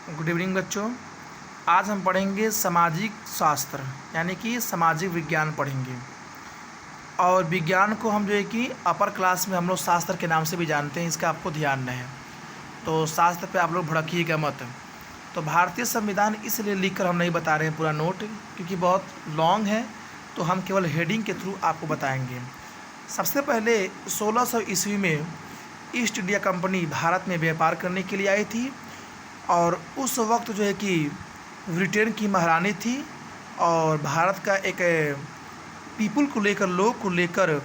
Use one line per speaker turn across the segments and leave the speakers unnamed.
Good evening बच्चों। आज हम पढ़ेंगे सामाजिक शास्त्र यानी कि सामाजिक विज्ञान पढ़ेंगे। और विज्ञान को हम जो है कि अपर क्लास में हम लोग शास्त्र के नाम से भी जानते हैं, इसका आपको ध्यान है। तो शास्त्र पे आप लोग भड़किएगा मत। तो भारतीय संविधान इसलिए लिख कर हम नहीं बता रहे हैं पूरा नोट, क्योंकि बहुत लॉन्ग है, तो हम केवल हेडिंग के थ्रू आपको बताएंगे। सबसे पहले 1600 ईस्वी में ईस्ट इंडिया कंपनी भारत में व्यापार करने के लिए आई थी। और उस वक्त जो है कि ब्रिटेन की महारानी थी और भारत का एक पीपल को लेकर, लोग को लेकर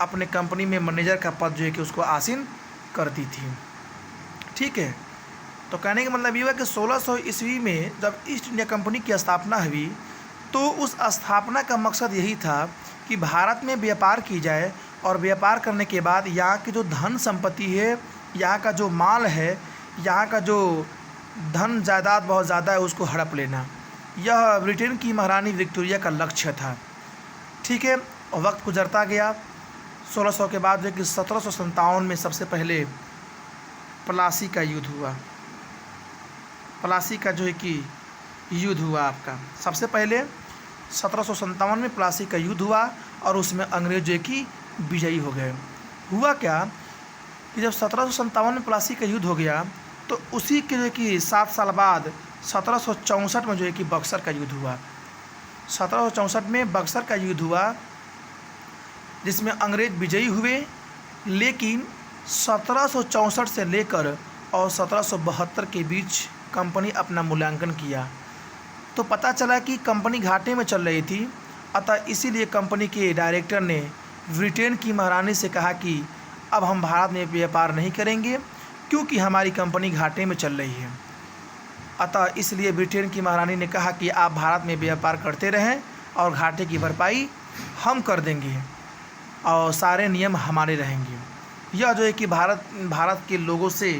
अपने कंपनी में मैनेजर का पद जो है कि उसको आसीन करती थी। ठीक है, तो कहने का मतलब ये हुआ कि 1600 ईस्वी में जब ईस्ट इंडिया कंपनी की स्थापना हुई, तो उस स्थापना का मकसद यही था कि भारत में व्यापार की जाए और व्यापार करने के बाद यहाँ की जो धन संपत्ति है, यहाँ का जो माल है, यहाँ का जो धन जायदाद बहुत ज़्यादा है, उसको हड़प लेना, यह ब्रिटेन की महारानी विक्टोरिया का लक्ष्य था। ठीक है, और वक्त गुजरता गया। 1600 के बाद जो कि 1757 में सबसे पहले प्लासी का युद्ध हुआ। प्लासी का जो है कि युद्ध हुआ आपका सबसे पहले 1757 में प्लासी का युद्ध हुआ और उसमें अंग्रेज जो है कि विजयी हो गए। हुआ क्या कि जब 1757 में प्लासी का युद्ध हो गया, तो उसी के जो है कि 7 साल बाद 1764 में जो है कि बक्सर का युद्ध हुआ। 1764 में बक्सर का युद्ध हुआ, जिसमें अंग्रेज विजयी हुए। लेकिन 1764 से लेकर और 1772 के बीच कंपनी अपना मूल्यांकन किया, तो पता चला कि कंपनी घाटे में चल रही थी। अतः इसीलिए कंपनी के डायरेक्टर ने ब्रिटेन की महारानी से कहा कि अब हम भारत में व्यापार नहीं करेंगे, क्योंकि हमारी कंपनी घाटे में चल रही है। अतः इसलिए ब्रिटेन की महारानी ने कहा कि आप भारत में व्यापार करते रहें और घाटे की भरपाई हम कर देंगे और सारे नियम हमारे रहेंगे। यह जो है कि भारत के लोगों से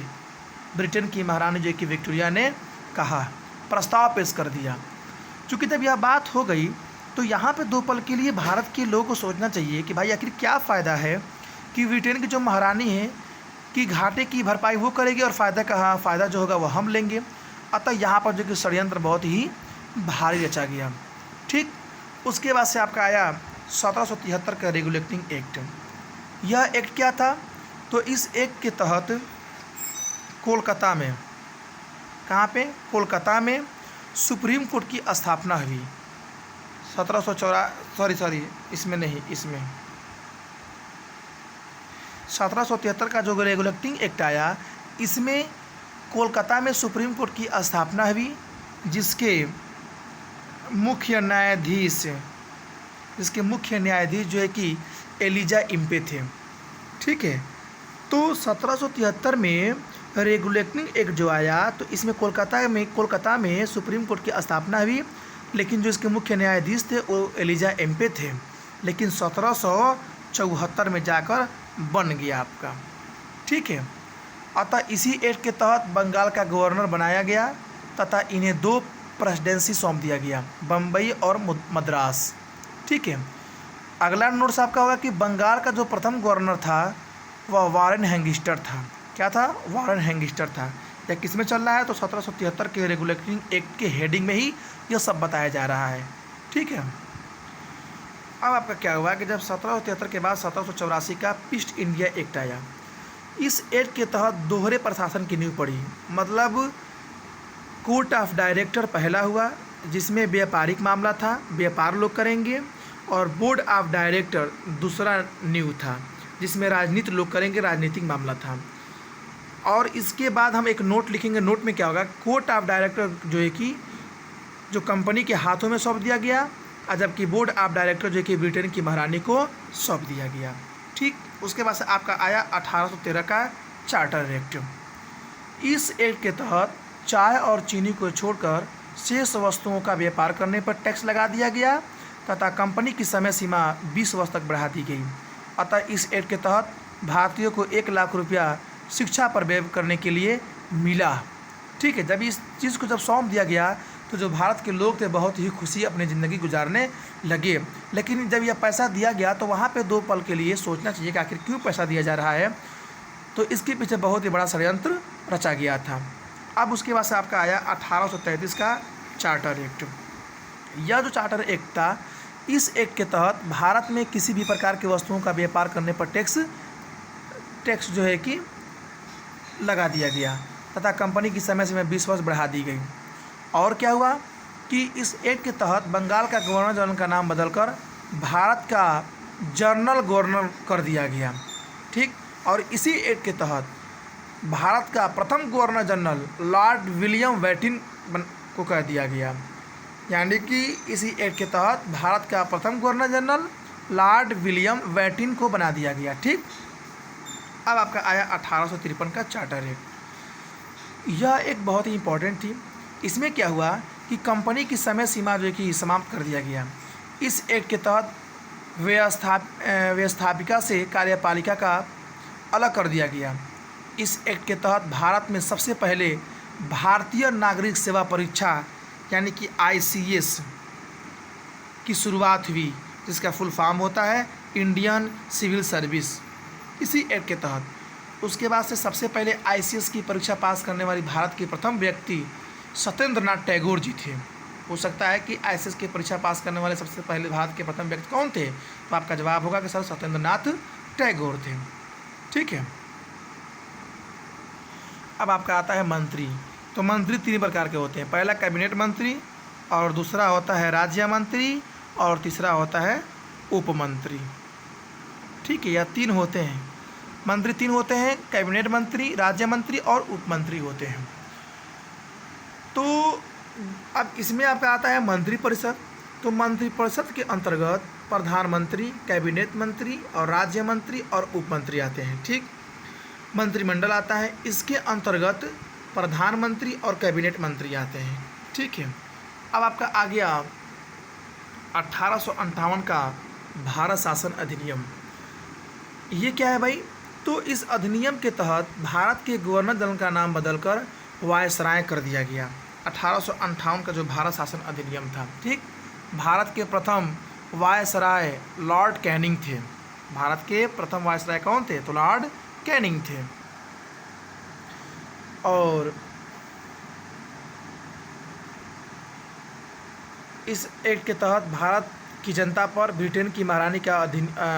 ब्रिटेन की महारानी जो है कि विक्टोरिया ने कहा, प्रस्ताव पेश कर दिया। चूँकि जब यह बात हो गई, तो यहाँ पे दो पल के लिए भारत के लोगों को सोचना चाहिए कि भाई आखिर क्या फ़ायदा है कि ब्रिटेन की जो महारानी है कि घाटे की भरपाई वो करेगी और फ़ायदा जो होगा वो हम लेंगे। अतः यहाँ पर जो कि षड्यंत्र बहुत ही भारी रचा गया। ठीक, उसके बाद से आपका आया 1773 का रेगुलेटिंग एक्ट। यह एक्ट क्या था? तो इस एक्ट के तहत कोलकाता में, कहाँ पे? कोलकाता में सुप्रीम कोर्ट की स्थापना हुई। 1773 का जो रेगुलेटिंग एक्ट आया, इसमें कोलकाता में सुप्रीम कोर्ट की स्थापना हुई, जिसके मुख्य न्यायाधीश जो है कि एलिजा इम्पे थे। ठीक है, तो 1773 में रेगुलेटिंग एक्ट जो आया, तो इसमें कोलकाता में सुप्रीम कोर्ट की स्थापना हुई, लेकिन जो इसके मुख्य न्यायाधीश थे वो एलिजा इम्पे थे। लेकिन 1774 में जाकर बन गया आपका। ठीक है, अतः इसी एक्ट के तहत बंगाल का गवर्नर बनाया गया तथा इन्हें 2 प्रेसिडेंसी सौंप दिया गया, बम्बई और मद्रास। ठीक है, अगला नोट्स आपका होगा कि बंगाल का जो प्रथम गवर्नर था वह वारेन हैंगिस्टर था। क्या था? वारेन हैंगिस्टर था। यह किस में चल रहा है? तो 1773 के रेगुलेटिंग एक्ट के हेडिंग में ही यह सब बताया जा रहा है। ठीक है, अब आपका क्या हुआ कि जब 1773 के बाद 1784 का ईस्ट इंडिया एक्ट आया। इस एक्ट के तहत दोहरे प्रशासन की नींव पड़ी। मतलब कोर्ट ऑफ डायरेक्टर पहला हुआ, जिसमें व्यापारिक मामला था, व्यापार लोग करेंगे, और बोर्ड ऑफ डायरेक्टर दूसरा नींव था, जिसमें राजनीति लोग करेंगे, राजनीतिक मामला था। और इसके बाद हम एक नोट लिखेंगे। नोट में क्या होगा? कोर्ट ऑफ डायरेक्टर जो है कि जो कंपनी के हाथों में सौंप दिया गया, और जबकि बोर्ड ऑफ डायरेक्टर जो है कि ब्रिटेन की महारानी को सौंप दिया गया। ठीक, उसके बाद से आपका आया 1813 का चार्टर एक्ट। इस एक्ट के तहत चाय और चीनी को छोड़कर शेष वस्तुओं का व्यापार करने पर टैक्स लगा दिया गया तथा कंपनी की समय सीमा 20 वर्ष तक बढ़ा दी गई। अतः इस एक्ट के तहत भारतीयों को 1 लाख रुपया शिक्षा पर व्यय करने के लिए मिला। ठीक है, जब इस चीज़ को जब सौंप दिया गया, तो जो भारत के लोग थे बहुत ही खुशी अपनी ज़िंदगी गुजारने लगे। लेकिन जब यह पैसा दिया गया, तो वहाँ पे 2 पल के लिए सोचना चाहिए कि आखिर क्यों पैसा दिया जा रहा है। तो इसके पीछे बहुत ही बड़ा षड्यंत्र रचा गया था। अब उसके बाद से आपका आया 1833 का चार्टर एक्ट। यह जो चार्टर एक्ट था, इस एक्ट के तहत भारत में किसी भी प्रकार की वस्तुओं का व्यापार करने पर टैक्स जो है कि लगा दिया गया तथा कंपनी की समय सीमा 20 वर्ष बढ़ा दी गई। और क्या हुआ कि इस एक्ट के तहत बंगाल का गवर्नर जनरल का नाम बदलकर भारत का जनरल गवर्नर कर दिया गया। ठीक, और इसी एक्ट के तहत भारत का प्रथम गवर्नर जनरल लॉर्ड विलियम वेटिन को कर दिया गया। यानी कि इसी एक्ट के तहत भारत का प्रथम गवर्नर जनरल लॉर्ड विलियम वेटिन को बना दिया गया। ठीक, अब आपका आया 1853 का चार्टर एक्ट। यह एक बहुत ही इम्पोर्टेंट थी। इसमें क्या हुआ कि कंपनी की समय सीमा जो है कि समाप्त कर दिया गया। इस एक्ट के तहत व्यवस्थापिका से कार्यपालिका का अलग कर दिया गया। इस एक्ट के तहत भारत में सबसे पहले भारतीय नागरिक सेवा परीक्षा यानी कि ICS की शुरुआत हुई, जिसका फुल फॉर्म होता है इंडियन सिविल सर्विस, इसी एक्ट के तहत। उसके बाद से सबसे पहले ICS की परीक्षा पास करने वाली भारत के प्रथम व्यक्ति सत्येंद्र नाथ टैगोर जी थे। हो सकता है कि ICS की परीक्षा पास करने वाले सबसे पहले भारत के प्रथम व्यक्ति कौन थे, तो आपका जवाब होगा कि सर सत्येंद्र नाथ टैगोर थे। ठीक है, अब आपका आता है मंत्री। तो मंत्री 3 प्रकार के होते हैं। पहला कैबिनेट मंत्री, और दूसरा होता है राज्य मंत्री, और तीसरा होता है उप मंत्री। ठीक है, यह 3 होते हैं। मंत्री 3 होते हैं, कैबिनेट मंत्री, राज्य मंत्री और उप मंत्री होते हैं। तो अब इसमें आपका आता है मंत्रिपरिषद। तो मंत्रिपरिषद के अंतर्गत प्रधानमंत्री, कैबिनेट मंत्री और राज्य मंत्री और उप मंत्री आते हैं। ठीक, मंत्रिमंडल आता है, इसके अंतर्गत प्रधानमंत्री और कैबिनेट मंत्री आते हैं। ठीक है, अब आपका आ गया 1858 का भारत शासन अधिनियम। ये क्या है भाई? तो इस अधिनियम के तहत भारत के गवर्नर जनरल का नाम बदलकर वायसराय कर दिया गया। 1858 का जो भारत शासन अधिनियम था। ठीक, भारत के प्रथम वायसराय लॉर्ड कैनिंग थे। भारत के प्रथम वायसराय कौन थे? तो लॉर्ड कैनिंग थे। और इस एक्ट के तहत भारत की जनता पर ब्रिटेन की महारानी का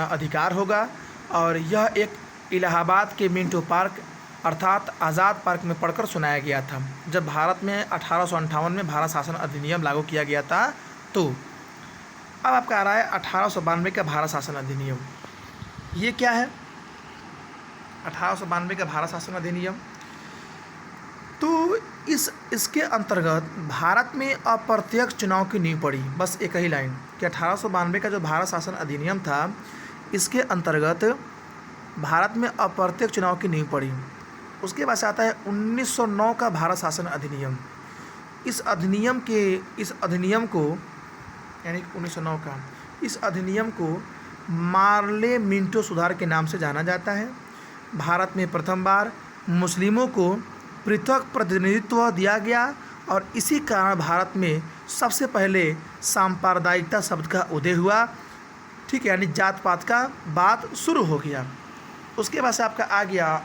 अधिकार होगा। और यह एक इलाहाबाद के मिंटो पार्क अर्थात आज़ाद पार्क में पढ़कर सुनाया गया था, जब भारत में 1858 में भारत शासन अधिनियम लागू किया गया था। तो अब आपका आ रहा है 1892 का भारत शासन अधिनियम। ये क्या है? 1892 का भारत शासन अधिनियम, तो इसके अंतर्गत भारत में अप्रत्यक्ष चुनाव की नींव पड़ी। बस एक ही लाइन कि 1892 का जो भारत शासन अधिनियम था, इसके अंतर्गत भारत में अप्रत्यक्ष चुनाव की नींव पड़ी। उसके बाद से आता है 1909 का भारत शासन अधिनियम। इस अधिनियम को यानी 1909 का इस अधिनियम को मार्ले मिंटो सुधार के नाम से जाना जाता है। भारत में प्रथम बार मुस्लिमों को पृथक प्रतिनिधित्व दिया गया और इसी कारण भारत में सबसे पहले सांप्रदायिकता शब्द का उदय हुआ। ठीक है, यानी जात पात का बात शुरू हो गया। उसके बाद से आपका आ गया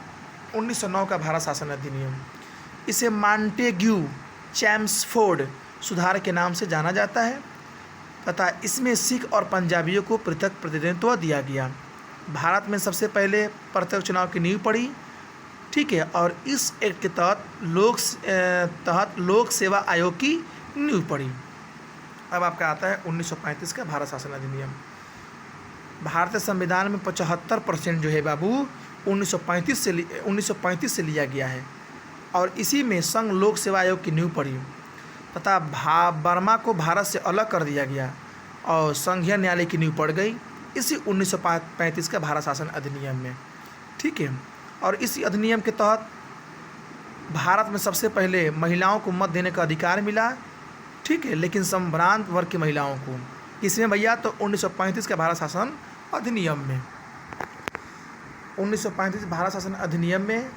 1909 का भारत शासन अधिनियम। इसे मॉन्टेग्यू चैम्सफोर्ड सुधार के नाम से जाना जाता है तथा इसमें सिख और पंजाबियों को पृथक प्रतिनिधित्व दिया गया। भारत में सबसे पहले प्रत्यक्ष चुनाव की नींव पड़ी। ठीक है, और इस एक्ट के तहत लोक सेवा आयोग की नींव पड़ी। अब आपका आता है 1935 का भारत शासन अधिनियम। भारतीय संविधान में 75% जो है बाबू 1935 से लिया गया है और इसी में संघ लोक सेवा आयोग की नींव पड़ी तथा बर्मा को भारत से अलग कर दिया गया और संघीय न्यायालय की नींव पड़ गई इसी 1935 का भारत शासन अधिनियम में। ठीक है, और इसी अधिनियम के तहत भारत में सबसे पहले महिलाओं को मत देने का अधिकार मिला। ठीक है, लेकिन संभ्रांत वर्ग की महिलाओं को। किसमें भैया? तो 1935 के भारत शासन अधिनियम में। 1935 भारत शासन अधिनियम में,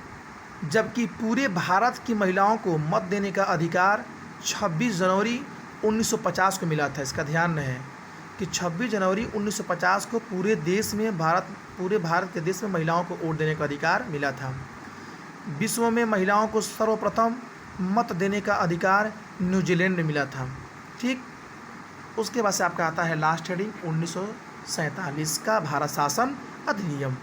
जबकि पूरे भारत की महिलाओं को मत देने का अधिकार 26 जनवरी 1950 को मिला था। इसका ध्यान रहे कि 26 जनवरी 1950 को पूरे भारत के देश में महिलाओं को वोट देने का अधिकार मिला था। विश्व में महिलाओं को सर्वप्रथम मत देने का अधिकार न्यूजीलैंड में मिला था। ठीक, उसके बाद से आपका आता है लास्ट हेडिंग 1947 का भारत शासन अधिनियम।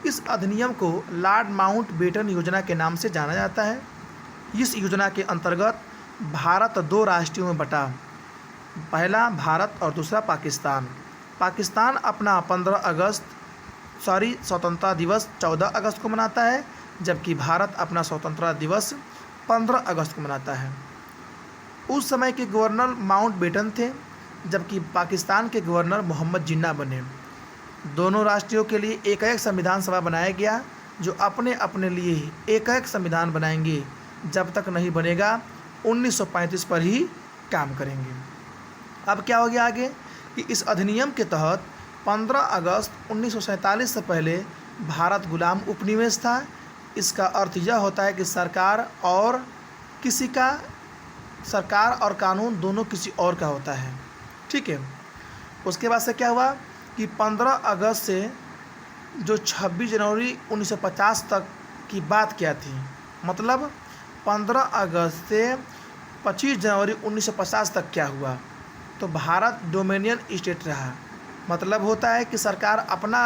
इस अधिनियम को लॉर्ड माउंटबेटन योजना के नाम से जाना जाता है। इस योजना के अंतर्गत भारत दो राज्यों में बटा, पहला भारत और दूसरा पाकिस्तान। पाकिस्तान अपना स्वतंत्रता दिवस 14 अगस्त को मनाता है, जबकि भारत अपना स्वतंत्रता दिवस 15 अगस्त को मनाता है। उस समय के गवर्नर माउंटबेटन थे, जबकि पाकिस्तान के गवर्नर मोहम्मद जिन्ना बने। दोनों राष्ट्रों के लिए एक संविधान सभा बनाया गया, जो अपने अपने लिए एक संविधान बनाएंगे। जब तक नहीं बनेगा 1935 पर ही काम करेंगे। अब क्या हो गया आगे कि इस अधिनियम के तहत 15 अगस्त 1947 से पहले भारत गुलाम उपनिवेश था। इसका अर्थ यह होता है कि सरकार और कानून दोनों किसी और का होता है। ठीक है, उसके बाद से क्या हुआ कि 15 अगस्त से जो 26 जनवरी 1950 तक की बात क्या थी, मतलब 15 अगस्त से 25 जनवरी 1950 तक क्या हुआ, तो भारत डोमिनियन स्टेट रहा। मतलब होता है कि सरकार अपना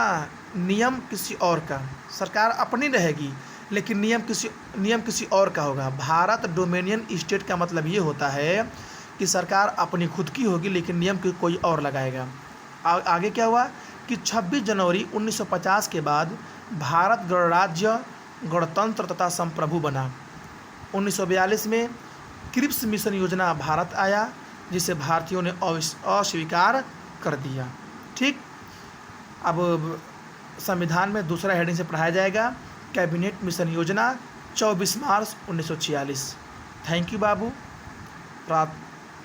नियम किसी और का, सरकार अपनी रहेगी लेकिन नियम किसी और का होगा। भारत डोमिनियन स्टेट का मतलब ये होता है कि सरकार अपनी खुद की होगी लेकिन नियम कोई और लगाएगा। आगे क्या हुआ कि 26 जनवरी 1950 के बाद भारत गणराज्य, गणतंत्र तथा संप्रभु बना। 1942 में क्रिप्स मिशन योजना भारत आया, जिसे भारतीयों ने अस्वीकार कर दिया। ठीक, अब संविधान में दूसरा हेडिंग से पढ़ाया जाएगा कैबिनेट मिशन योजना 24 मार्च 1946। थैंक यू बाबू, रात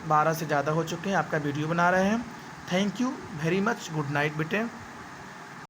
12 से ज़्यादा हो चुके हैं, आपका वीडियो बना रहे हैं। Thank you very much, good night बेटे।